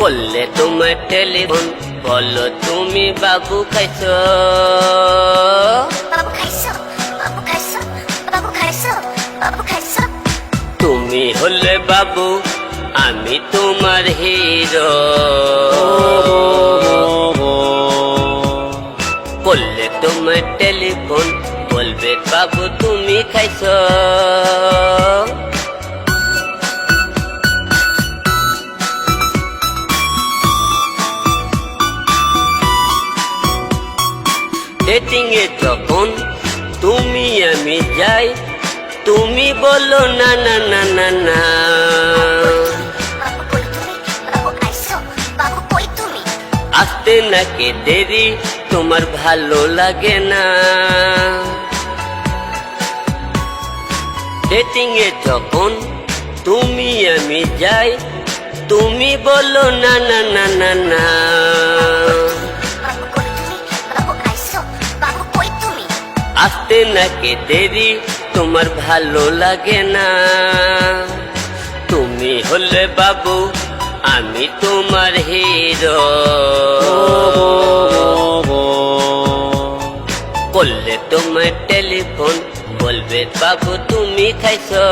করলে তোমার টেলিফোন বলো তুমি বাবু খাইছো বাবু খাইছো বাবু খাইছো বাবু খাইছো বাবু খাইছো তুমি হলে বাবু আমি তোমার হিরো করলে তোমার টেলিফোন বলবে বাবু তুমি খাইছো ডেটিং এ যখন তুমি আমি যাই তুমি বলো না না না না না বাবু কই তুমি বাবু খাইছো বাবু কই তুমি আসতে নাকি দেরি তোমার ভালো লাগে না ডেটিং এ যখন তুমি আমি যাই তুমি বলো না না না না না বাবু কই তুমি বাবু খাইছো বাবু কই তুমি আসতে নাকি দেরি তোমার ভালো লাগে না তুমি হলে বাবু আমি তোমার হিরো করলে তোমার টেলিফোন বলবে বাবু তুমি খাইছো